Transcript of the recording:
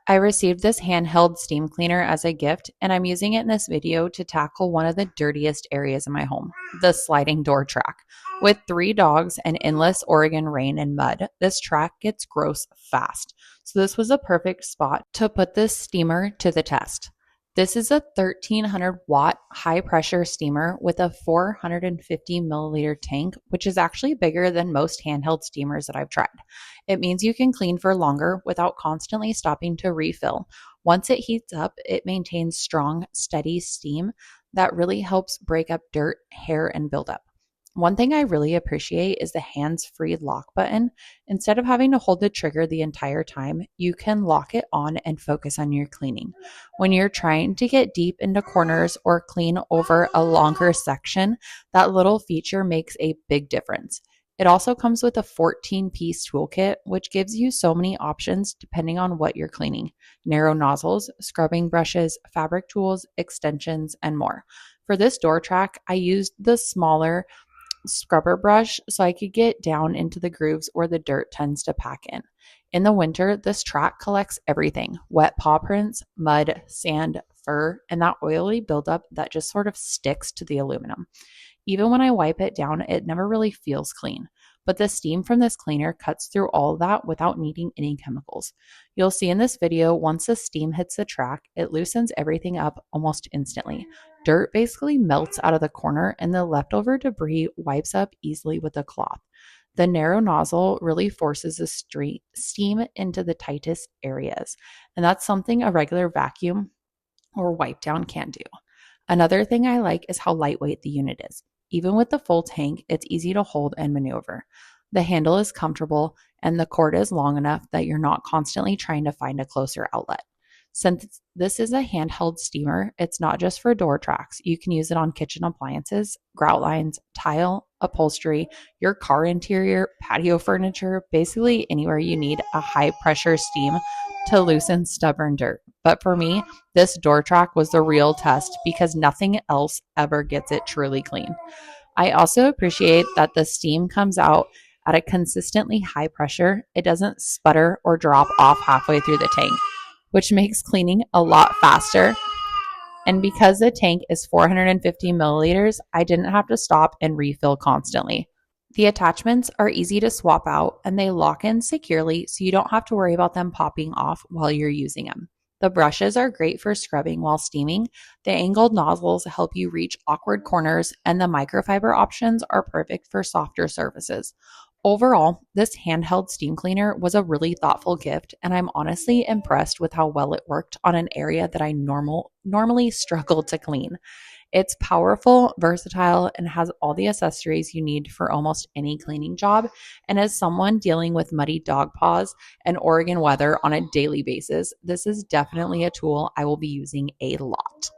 I received this handheld steam cleaner as a gift, and I'm using it in this video to tackle one of the dirtiest areas in my home, the sliding door track. With 3 dogs and endless Oregon rain and mud, this track gets gross fast. So this was a perfect spot to put this steamer to the test. This is a 1300 watt high pressure steamer with a 450 milliliter tank, which is actually bigger than most handheld steamers that I've tried. It means you can clean for longer without constantly stopping to refill. Once it heats up, it maintains strong, steady steam that really helps break up dirt, hair, and buildup. One thing I really appreciate is the hands-free lock button. Instead of having to hold the trigger the entire time, you can lock it on and focus on your cleaning. When you're trying to get deep into corners or clean over a longer section, that little feature makes a big difference. It also comes with a 14-piece toolkit, which gives you so many options depending on what you're cleaning: narrow nozzles, scrubbing brushes, fabric tools, extensions, and more. For this door track, I used the smaller scrubber brush so I could get down into the grooves where the dirt tends to pack in. In the winter, this track collects everything: wet paw prints, mud, sand, fur, and that oily buildup that just sort of sticks to the aluminum. Even when I wipe it down, it never really feels clean. But the steam from this cleaner cuts through all of that without needing any chemicals. You'll see in this video, once the steam hits the track, it loosens everything up almost instantly. Dirt basically melts out of the corner, and the leftover debris wipes up easily with a cloth. The narrow nozzle really forces the steam into the tightest areas, and that's something a regular vacuum or wipe down can't do. Another thing I like is how lightweight the unit is. Even with the full tank, it's easy to hold and maneuver. The handle is comfortable, and the cord is long enough that you're not constantly trying to find a closer outlet. Since this is a handheld steamer, it's not just for door tracks. You can use it on kitchen appliances, grout lines, tile, upholstery, your car interior, patio furniture, basically anywhere you need a high pressure steam to loosen stubborn dirt. But for me, this door track was the real test because nothing else ever gets it truly clean. I also appreciate that the steam comes out at a consistently high pressure. It doesn't sputter or drop off halfway through the tank, which makes cleaning a lot faster. And because the tank is 450 milliliters, I didn't have to stop and refill constantly. The attachments are easy to swap out, and they lock in securely so you don't have to worry about them popping off while you're using them. The brushes are great for scrubbing while steaming. The angled nozzles help you reach awkward corners, and the microfiber options are perfect for softer surfaces. Overall, this handheld steam cleaner was a really thoughtful gift, and I'm honestly impressed with how well it worked on an area that I normally struggle to clean. It's powerful, versatile, and has all the accessories you need for almost any cleaning job. And as someone dealing with muddy dog paws and Oregon weather on a daily basis, this is definitely a tool I will be using a lot.